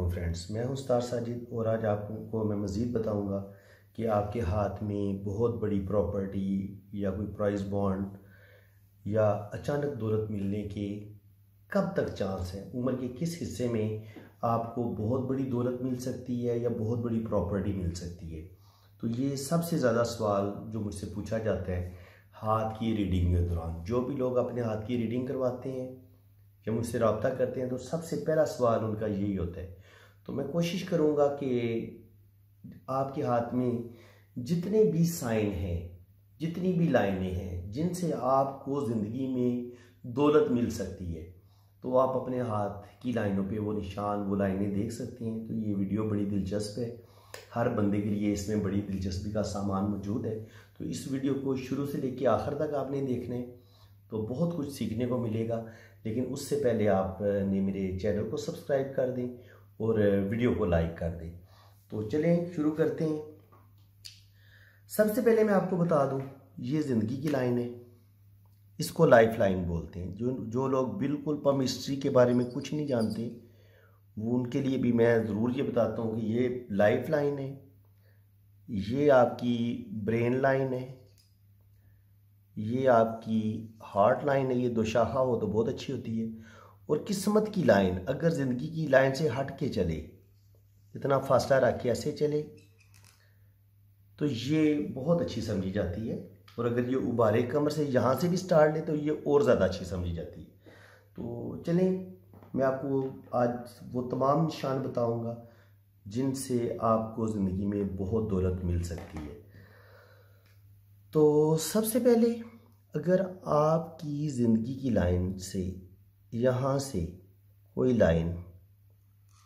Friends, मैं हूं उस्ताद साजिद और आज आपको मैं मज़ीद बताऊंगा कि आपके हाथ में बहुत बड़ी प्रॉपर्टी या कोई प्राइस बॉन्ड या अचानक दौलत मिलने के कब तक चांस है। उम्र के किस हिस्से में आपको बहुत बड़ी दौलत मिल सकती है या बहुत बड़ी प्रॉपर्टी मिल सकती है। तो ये सबसे ज़्यादा सवाल जो मुझसे पूछा जाता है हाथ की रीडिंग के दौरान। जो भी लोग अपने हाथ की रीडिंग करवाते हैं या मुझसे रब्ता करते हैं तो सबसे पहला सवाल उनका यही होता है। तो मैं कोशिश करूंगा कि आपके हाथ में जितने भी साइन हैं, जितनी भी लाइनें हैं जिनसे आपको ज़िंदगी में दौलत मिल सकती है, तो आप अपने हाथ की लाइनों पे वो निशान, वो लाइनें देख सकते हैं। तो ये वीडियो बड़ी दिलचस्प है, हर बंदे के लिए इसमें बड़ी दिलचस्पी का सामान मौजूद है। तो इस वीडियो को शुरू से लेकर आखिर तक आपने देखना है, तो बहुत कुछ सीखने को मिलेगा। लेकिन उससे पहले आपने मेरे चैनल को सब्सक्राइब कर दें और वीडियो को लाइक कर दें। तो चलें शुरू करते हैं। सबसे पहले मैं आपको बता दूं, ये ज़िंदगी की लाइन है, इसको लाइफ लाइन बोलते हैं। जो लोग बिल्कुल पम हिस्ट्री के बारे में कुछ नहीं जानते, वो उनके लिए भी मैं ज़रूर ये बताता हूँ कि ये लाइफ लाइन है, ये आपकी ब्रेन लाइन है, ये आपकी हार्ट लाइन है। ये दो शाखा हो तो बहुत अच्छी होती है। और किस्मत की लाइन, अगर ज़िंदगी की लाइन से हट के चले, इतना फासला रख के ऐसे चले, तो ये बहुत अच्छी समझी जाती है। और अगर ये उबारे कमर से यहाँ से भी स्टार्ट ले तो ये और ज़्यादा अच्छी समझी जाती है। तो चलें, मैं आपको आज वो तमाम निशान बताऊंगा जिनसे आपको ज़िंदगी में बहुत दौलत मिल सकती है। तो सबसे पहले, अगर आपकी ज़िंदगी की लाइन से यहाँ से कोई लाइन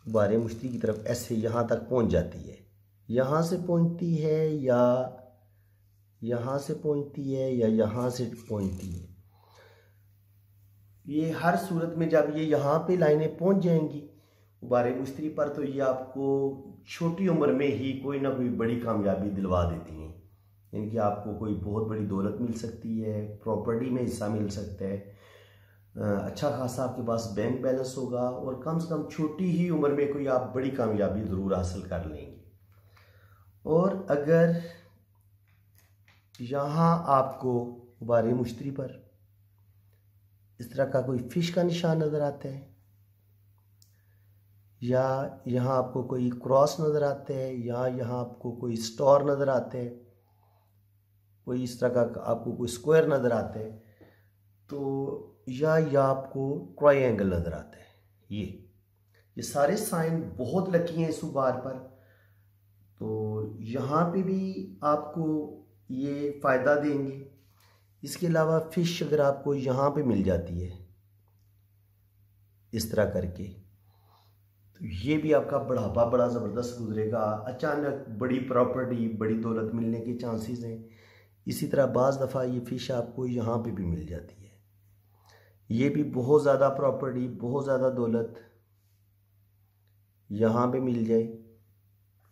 बारे मुश्ती की तरफ ऐसे यहाँ तक पहुँच जाती है, यहाँ से पहुँचती है या यहाँ से पहुँचती है या यहाँ से पहुँचती है, ये हर सूरत में जब ये यहाँ पे लाइनें पहुँच जाएंगी बारे मुश्तरी पर, तो ये आपको छोटी उम्र में ही कोई ना कोई बड़ी कामयाबी दिलवा देती हैं। यानी कि आपको कोई बहुत बड़ी दौलत मिल सकती है, प्रॉपर्टी में हिस्सा मिल सकता है, अच्छा खासा आपके पास बैंक बैलेंस होगा और कम से कम छोटी ही उम्र में कोई आप बड़ी कामयाबी ज़रूर हासिल कर लेंगे। और अगर यहाँ आपको बारे मुश्तरी पर इस तरह का कोई फिश का निशान नज़र आता है, या यहाँ आपको कोई क्रॉस नज़र आता है, या यहाँ आपको कोई स्टार नज़र आता है, कोई इस तरह का आपको कोई स्क्वायर नज़र आता है, तो या आपको ट्रायंगल नज़र आता है, ये सारे साइन बहुत लकी हैं इस बार पर। तो यहाँ पे भी आपको ये फ़ायदा देंगे। इसके अलावा फिश अगर आपको यहाँ पे मिल जाती है इस तरह करके, तो ये भी आपका बढ़ापा बड़ा ज़बरदस्त गुजरेगा। अचानक बड़ी प्रॉपर्टी, बड़ी दौलत मिलने के चांसेस हैं। इसी तरह बाज़ दफ़ा ये फ़िश आपको यहाँ पे भी मिल जाती है, ये भी बहुत ज़्यादा प्रॉपर्टी, बहुत ज़्यादा दौलत यहाँ पे मिल जाए।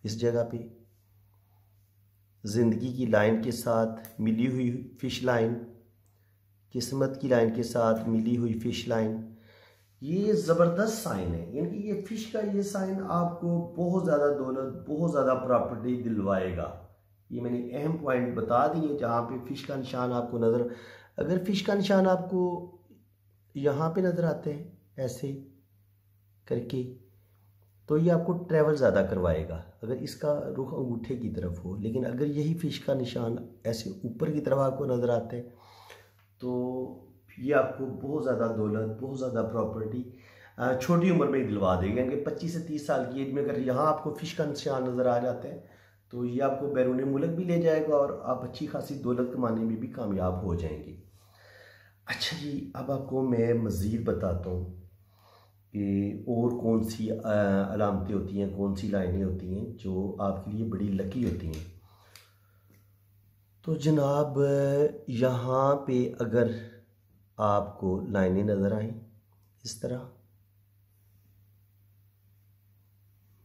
इस जगह पे ज़िंदगी की लाइन के साथ मिली हुई फ़िश लाइन, किस्मत की लाइन के साथ मिली हुई फ़िश लाइन, ये ज़बरदस्त साइन है। यानी कि ये फ़िश का ये साइन आपको बहुत ज़्यादा दौलत, बहुत ज़्यादा प्रॉपर्टी दिलवाएगा। ये मैंने अहम पॉइंट बता दिए। जहाँ पे फ़िश का निशान आपको नज़र, अगर फ़िश का निशान आपको यहाँ पे नज़र आते हैं ऐसे करके, तो ये आपको ट्रैवल ज़्यादा करवाएगा अगर इसका रुख अंगूठे की तरफ हो। लेकिन अगर यही फ़िश का निशान ऐसे ऊपर की तरफ आपको नज़र आते हैं, तो ये आपको बहुत ज़्यादा दौलत, बहुत ज़्यादा प्रॉपर्टी छोटी उम्र में दिलवा देगा। क्योंकि 25 से 30 साल की एज में अगर यहाँ आपको फ़िश का निशान नज़र आ जाता है, तो ये आपको बैरून मुल्क भी ले जाएगा और आप अच्छी खासी दौलत कमाने में भी कामयाब हो जाएंगे। अच्छा जी, अब आपको मैं मज़ीद बताता हूँ कि और कौन सी अलामतें होती हैं, कौन सी लाइनें होती हैं जो आपके लिए बड़ी लकी होती हैं। तो जनाब, यहाँ पे अगर आपको लाइनें नज़र आएँ इस तरह,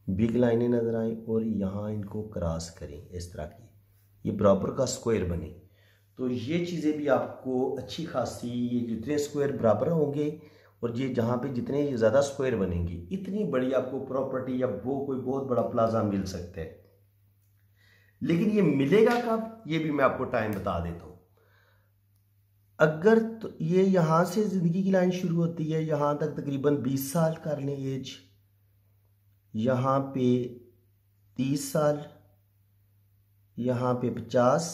बिग लाइनें नज़र आएँ और यहाँ इनको क्रॉस करें इस तरह की, ये बराबर का स्क्वायर बने, तो ये चीज़ें भी आपको अच्छी खासी, ये जितने स्क्वायर बराबर होंगे और ये जहाँ पे जितने ज़्यादा स्क्वायर बनेंगे इतनी बड़ी आपको प्रॉपर्टी या वो कोई बहुत बड़ा प्लाजा मिल सकता है। लेकिन ये मिलेगा कब, ये भी मैं आपको टाइम बता देता हूँ। अगर तो ये यहाँ से ज़िंदगी की लाइन शुरू होती है, यहाँ तक तकरीबन 20 साल कर लें एज, यहाँ पे 30 साल, यहाँ पे 50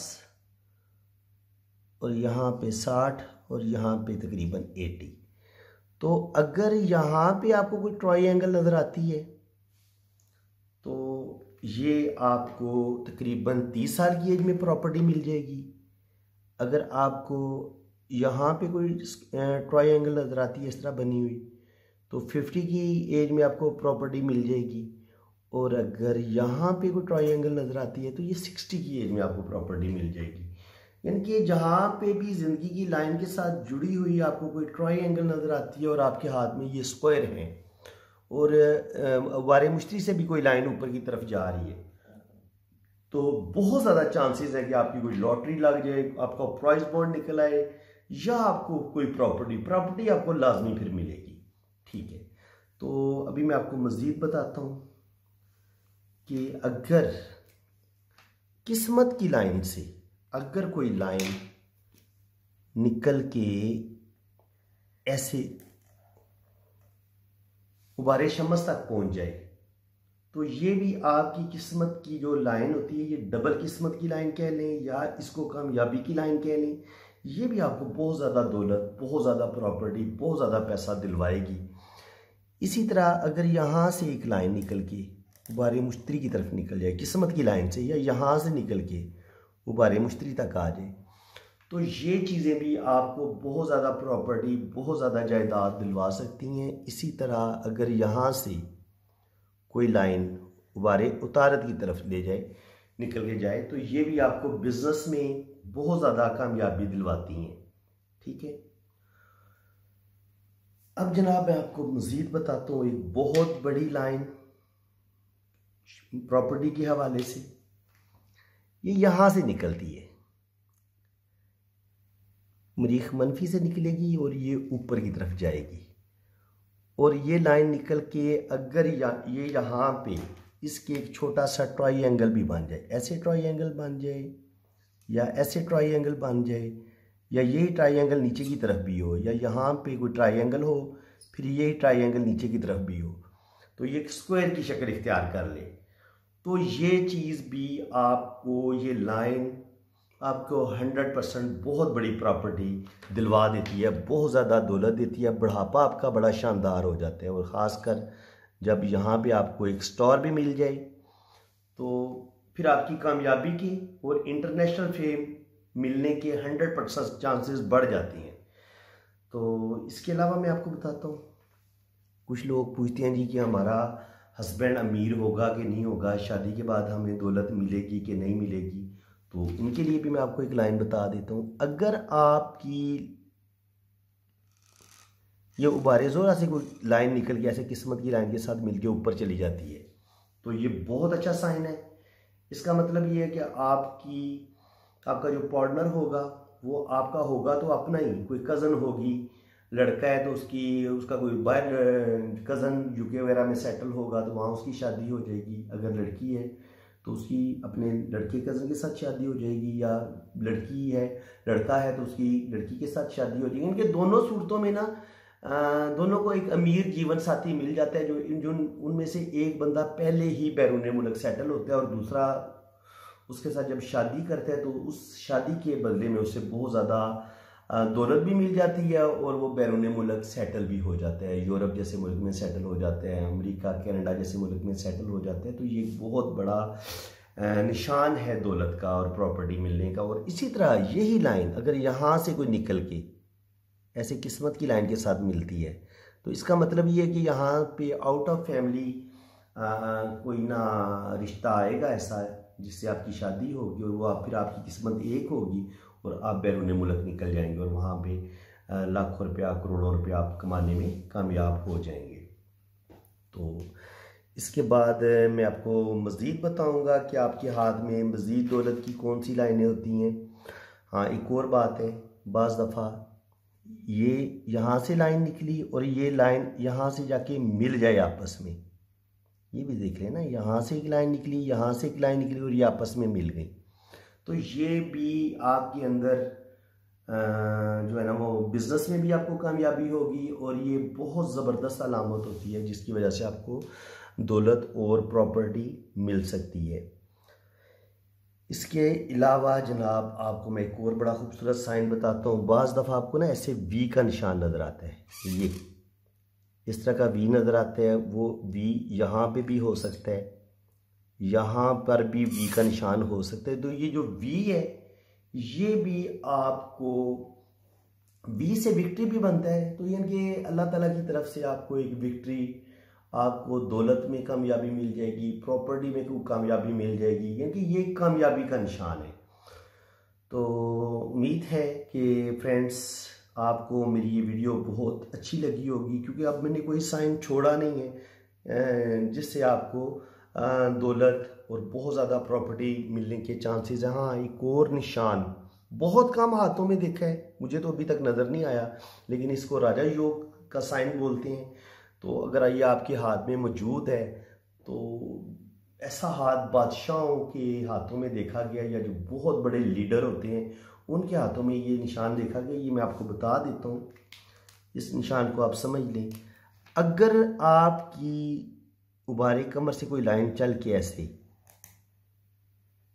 और यहाँ पे 60 और यहाँ पे तकरीबन 80। तो अगर यहाँ पे आपको कोई ट्रायंगल नज़र आती है तो ये आपको तकरीबन 30 साल की एज में प्रॉपर्टी मिल जाएगी। अगर आपको यहाँ पे कोई ट्रायंगल नज़र आती है इस तरह बनी हुई तो 50 की एज में आपको प्रॉपर्टी मिल जाएगी। और अगर यहाँ पे कोई ट्रायंगल नज़र आती है तो ये 60 की एज में आपको प्रॉपर्टी मिल जाएगी। यानी कि जहाँ पे भी ज़िंदगी की लाइन के साथ जुड़ी हुई आपको कोई ट्रायंगल नज़र आती है और आपके हाथ में ये स्क्वायर है और वारे मुश्तरी से भी कोई लाइन ऊपर की तरफ जा रही है, तो बहुत ज़्यादा चांसेस है कि आपकी कोई लॉटरी लग जाए, आपका प्राइज बॉन्ड निकल आए या आपको कोई प्रॉपर्टी आपको लाजमी फिर मिलेगी। ठीक है, तो अभी मैं आपको मज़ीद बताता हूँ कि अगर किस्मत की लाइन से अगर कोई लाइन निकल के ऐसे गुब्बारे शम्स तक पहुंच जाए तो ये भी आपकी किस्मत की जो लाइन होती है, ये डबल किस्मत की लाइन कह लें या इसको कामयाबी की लाइन कह लें, ये भी आपको बहुत ज़्यादा दौलत, बहुत ज़्यादा प्रॉपर्टी, बहुत ज़्यादा पैसा दिलवाएगी। इसी तरह अगर यहाँ से एक लाइन निकल के गुब्बारे मुश्तरी की तरफ निकल जाए किस्मत की लाइन से, या यहाँ से निकल के गुब्बारे मुश्तरी तक आ जाए, तो ये चीज़ें भी आपको बहुत ज़्यादा प्रॉपर्टी, बहुत ज़्यादा जायदाद दिलवा सकती हैं। इसी तरह अगर यहाँ से कोई लाइन गुब्बारे उतारत की तरफ ले जाए, निकल के जाए, तो ये भी आपको बिजनेस में बहुत ज़्यादा कामयाबी दिलवाती हैं। ठीक है, अब जनाब मैं आपको मज़ीद बताता हूँ एक बहुत बड़ी लाइन प्रॉपर्टी के हवाले से। ये यहाँ से निकलती है, मरीख मनफी से निकलेगी और ये ऊपर की तरफ जाएगी और ये लाइन निकल के अगर ये यहाँ पे इसके एक छोटा सा ट्रायंगल भी बन जाए, ऐसे ट्रायंगल बन जाए या ऐसे ट्रायंगल बन जाए, या यही ट्रायंगल नीचे की तरफ भी हो, या यहाँ पे कोई ट्रायंगल हो फिर यही ट्रायंगल नीचे की तरफ भी हो, तो ये स्क्वायर की शक्ल इख्तियार कर ले, तो ये चीज़ भी आपको, ये लाइन आपको 100% बहुत बड़ी प्रॉपर्टी दिलवा देती है, बहुत ज़्यादा दौलत देती है, बुढ़ापा आपका बड़ा शानदार हो जाता है। और ख़ासकर जब यहाँ पे आपको एक स्टोर भी मिल जाए तो फिर आपकी कामयाबी की और इंटरनेशनल फेम मिलने के 100% चांसेस बढ़ जाती हैं। तो इसके अलावा मैं आपको बताता हूँ, कुछ लोग पूछते हैं जी कि हमारा हस्बैंड अमीर होगा कि नहीं होगा, शादी के बाद हमें दौलत मिलेगी कि नहीं मिलेगी, तो उनके लिए भी मैं आपको एक लाइन बता देता हूँ। अगर आपकी ये उबारे ज़ोरा से कोई लाइन निकल के ऐसे किस्मत की लाइन के साथ मिलके ऊपर चली जाती है तो ये बहुत अच्छा साइन है। इसका मतलब ये है कि आपका जो पार्टनर होगा वो आपका होगा तो अपना ही, कोई कज़न होगी, लड़का है तो उसका कोई बाहर कज़न यूके वगैरह में सेटल होगा तो वहाँ उसकी शादी हो जाएगी। अगर लड़की है तो उसकी अपने लड़के कज़न के साथ शादी हो जाएगी, या लड़का है तो उसकी लड़की के साथ शादी हो जाएगी। इनके दोनों सूरतों में ना दोनों को एक अमीर जीवन साथी मिल जाता है, जो उनमें से एक बंदा पहले ही बैरून मुल्क सेटल होता है और दूसरा उसके साथ जब शादी करता है तो उस शादी के बदले में उसे बहुत ज़्यादा दौलत भी मिल जाती है और वो बैरून मुल्क सेटल भी हो जाता है, यूरोप जैसे मुल्क में सेटल हो जाते हैं, अमेरिका कनाडा जैसे मुल्क में सेटल हो जाते हैं। तो ये बहुत बड़ा निशान है दौलत का और प्रॉपर्टी मिलने का। और इसी तरह यही लाइन अगर यहाँ से कोई निकल के ऐसे किस्मत की लाइन के साथ मिलती है तो इसका मतलब ये है कि यहाँ पे आउट ऑफ फैमिली कोई ना रिश्ता आएगा ऐसा जिससे आपकी शादी होगी और वो फिर आपकी किस्मत एक होगी और आप बैरून मुल्क निकल जाएंगे और वहाँ पे लाखों रुपया, करोड़ों रुपया आप कमाने में कामयाब हो जाएंगे। तो इसके बाद मैं आपको मज़ीद बताऊंगा कि आपके हाथ में मज़ीद दौलत की कौन सी लाइनें होती हैं। हाँ, एक और बात है, बाज़ दफ़ा ये यहाँ से लाइन निकली और ये लाइन यहाँ से जाके मिल जाए आपस में, ये भी देख लें ना, यहाँ से एक लाइन निकली, यहाँ से एक लाइन निकली और ये आपस में मिल गई। तो ये भी आपके अंदर जो है ना वो बिज़नेस में भी आपको कामयाबी होगी, और ये बहुत ज़बरदस्त अलामत होती है जिसकी वजह से आपको दौलत और प्रॉपर्टी मिल सकती है। इसके अलावा जनाब आपको मैं एक और बड़ा खूबसूरत साइन बताता हूँ। बाज़ दफ़ा आपको ना ऐसे वी का निशान नज़र आता है, ये इस तरह का वी नज़र आता है। वो वी यहाँ पे भी हो सकता है, यहाँ पर भी वी का निशान हो सकता है। तो ये जो वी है ये भी आपको वी से विक्ट्री भी बनता है। तो यानी कि अल्लाह ताला की तरफ से आपको एक विक्ट्री, आपको दौलत में कामयाबी मिल जाएगी, प्रॉपर्टी में कोई कामयाबी मिल जाएगी, यानी कि ये कामयाबी का निशान है। तो उम्मीद है कि फ्रेंड्स आपको मेरी ये वीडियो बहुत अच्छी लगी होगी, क्योंकि अब मैंने कोई साइन छोड़ा नहीं है जिससे आपको दौलत और बहुत ज़्यादा प्रॉपर्टी मिलने के चांसेस हैं। हाँ, एक और निशान बहुत कम हाथों में देखा है, मुझे तो अभी तक नज़र नहीं आया, लेकिन इसको राजा योग का साइन बोलते हैं। तो अगर ये आपके हाथ में मौजूद है तो ऐसा हाथ बादशाहों के हाथों में देखा गया, या जो बहुत बड़े लीडर होते हैं उनके हाथों में ये निशान देखा गया। ये मैं आपको बता देता हूँ, इस निशान को आप समझ लें। अगर आपकी उबारे कमर से कोई लाइन चल के ऐसे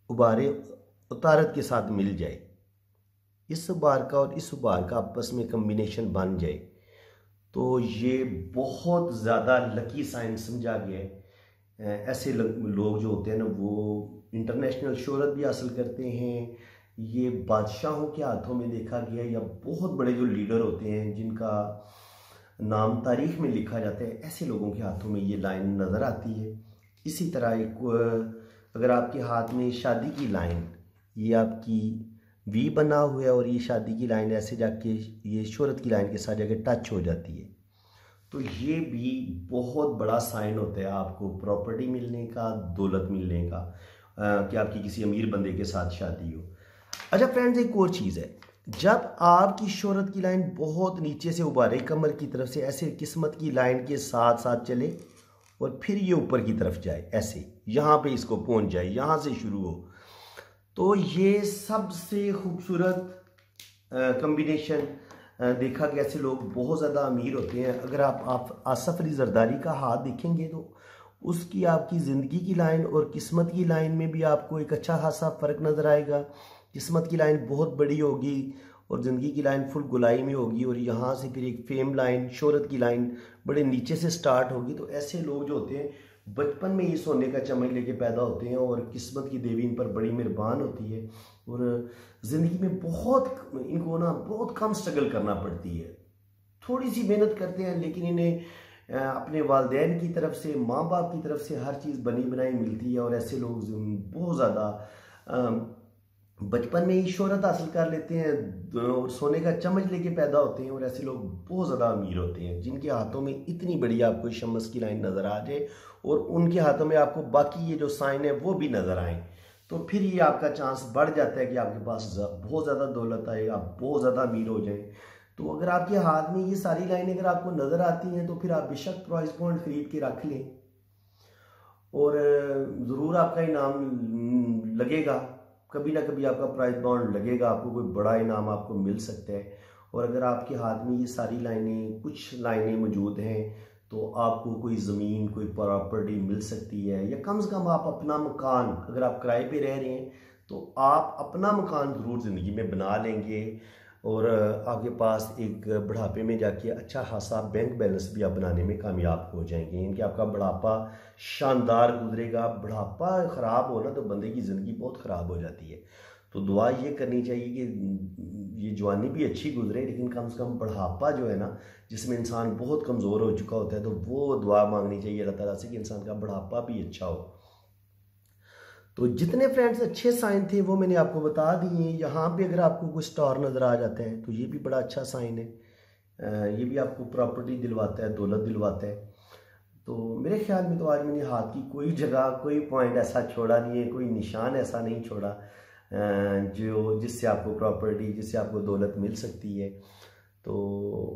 उबारे उतारत के साथ मिल जाए, इस उबार का और इस उबार का आपस में कम्बिनेशन बन जाए, तो ये बहुत ज़्यादा लकी साइन समझा गया है। ऐसे लोग जो होते हैं ना वो इंटरनेशनल शोहरत भी हासिल करते हैं। ये बादशाहों के हाथों में देखा गया, या बहुत बड़े जो लीडर होते हैं जिनका नाम तारीख में लिखा जाता है, ऐसे लोगों के हाथों में ये लाइन नज़र आती है। इसी तरह एक अगर आपके हाथ में शादी की लाइन, ये आपकी वी बना हुआ है और ये शादी की लाइन ऐसे जाके ये शोहरत की लाइन के साथ जाके टच हो जाती है, तो ये भी बहुत बड़ा साइन होता है आपको प्रॉपर्टी मिलने का, दौलत मिलने का, कि आपकी किसी अमीर बंदे के साथ शादी हो। अच्छा फ्रेंड्स, एक और चीज़ है, जब आपकी शोहरत की लाइन बहुत नीचे से उबारे कमर की तरफ से ऐसे किस्मत की लाइन के साथ साथ चले और फिर ये ऊपर की तरफ जाए, ऐसे यहाँ पे इसको पहुँच जाए, यहाँ से शुरू हो, तो ये सबसे खूबसूरत कम्बिनेशन देखा गया। ऐसे लोग बहुत ज़्यादा अमीर होते हैं। अगर आप आसफ अली जरदारी का हाथ देखेंगे तो उसकी आपकी ज़िंदगी की लाइन और किस्मत की लाइन में भी आपको एक अच्छा खासा फ़र्क नज़र आएगा। किस्मत की लाइन बहुत बड़ी होगी और ज़िंदगी की लाइन फुल गुलाई में होगी, और यहाँ से फिर एक फेम लाइन, शोहरत की लाइन बड़े नीचे से स्टार्ट होगी। तो ऐसे लोग जो होते हैं बचपन में ही सोने का चमक लेके पैदा होते हैं, और किस्मत की देवी इन पर बड़ी मेहरबान होती है, और ज़िंदगी में बहुत इनको ना बहुत कम स्ट्रगल करना पड़ती है। थोड़ी सी मेहनत करते हैं, लेकिन इन्हें अपने वालिदैन की तरफ से, माँ बाप की तरफ से हर चीज़ बनी बनाई मिलती है। और ऐसे लोग बहुत ज़्यादा बचपन में ही शोहरत हासिल कर लेते हैं और सोने का चम्मच लेके पैदा होते हैं। और ऐसे लोग बहुत ज़्यादा अमीर होते हैं जिनके हाथों में इतनी बड़ी आपको शम्स की लाइन नज़र आ जाए, और उनके हाथों में आपको बाकी ये जो साइन है वो भी नज़र आए, तो फिर ये आपका चांस बढ़ जाता है कि आपके पास बहुत ज़्यादा दौलत आए, आप बहुत ज़्यादा अमीर हो जाएं। तो अगर आपके हाथ में ये सारी लाइनें अगर आपको नज़र आती हैं तो फिर आप बेशक प्राइस बॉन्ड खरीद के रख लें, और ज़रूर आपका इनाम लगेगा, कभी ना कभी आपका प्राइस बॉन्ड लगेगा, आपको कोई बड़ा इनाम आपको मिल सकता है। और अगर आपके हाथ में ये सारी लाइनें, कुछ लाइनें मौजूद हैं, तो आपको कोई ज़मीन, कोई प्रॉपर्टी मिल सकती है, या कम से कम आप अपना मकान, अगर आप किराए पे रह रहे हैं तो आप अपना मकान ज़रूर ज़िंदगी में बना लेंगे, और आपके पास एक बुढ़ापे में जाके अच्छा खासा बैंक बैलेंस भी आप बनाने में कामयाब हो जाएंगे। इनके आपका बुढ़ापा शानदार गुजरेगा। बुढ़ापा ख़राब हो ना तो बंदे की ज़िंदगी बहुत ख़राब हो जाती है। तो दुआ ये करनी चाहिए कि ये जवानी भी अच्छी गुजरे, लेकिन कम से कम बुढ़ापा जो है ना, जिसमें इंसान बहुत कमज़ोर हो चुका होता है, तो वो दुआ मांगनी चाहिए अल्लाह ताला से कि इंसान का बुढ़ापा भी अच्छा हो। तो जितने फ्रेंड्स अच्छे साइन थे वो मैंने आपको बता दिए। यहाँ पे अगर आपको कोई स्टार नज़र आ जाता है तो ये भी बड़ा अच्छा साइन है, ये भी आपको प्रॉपर्टी दिलवाता है, दौलत दिलवाता है। तो मेरे ख्याल में तो आज मैंने हाथ की कोई जगह, कोई पॉइंट ऐसा छोड़ा नहीं है, कोई निशान ऐसा नहीं छोड़ा जो जिससे आपको प्रॉपर्टी, जिससे आपको दौलत मिल सकती है। तो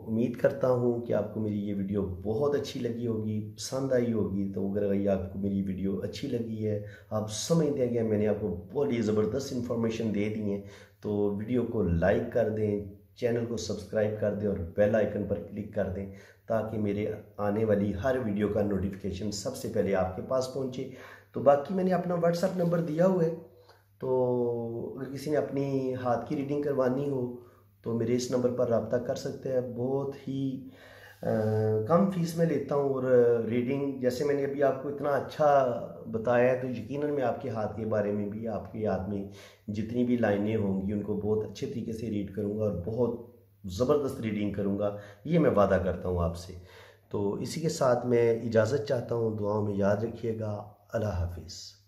उम्मीद करता हूँ कि आपको मेरी ये वीडियो बहुत अच्छी लगी होगी, पसंद आई होगी। तो अगर आपको मेरी वीडियो अच्छी लगी है, आप समझते हैं कि मैंने आपको बहुत ही ज़बरदस्त इंफॉर्मेशन दे दी है, तो वीडियो को लाइक कर दें, चैनल को सब्सक्राइब कर दें और बेल आइकन पर क्लिक कर दें, ताकि मेरे आने वाली हर वीडियो का नोटिफिकेशन सबसे पहले आपके पास पहुँचे। तो बाकी मैंने अपना व्हाट्सएप नंबर दिया हुआ है, तो अगर किसी ने अपनी हाथ की रीडिंग करवानी हो तो मेरे इस नंबर पर रब्ता कर सकते हैं। बहुत ही कम फीस में लेता हूँ, और रीडिंग जैसे मैंने अभी आपको इतना अच्छा बताया है, तो यकीनन मैं आपके हाथ के बारे में भी, आपके हाथ में जितनी भी लाइनें होंगी उनको बहुत अच्छे तरीके से रीड करूँगा और बहुत ज़बरदस्त रीडिंग करूँगा, ये मैं वादा करता हूँ आपसे। तो इसी के साथ मैं इजाज़त चाहता हूँ, दुआओं में याद रखिएगा। अल्लाह हाफिज़।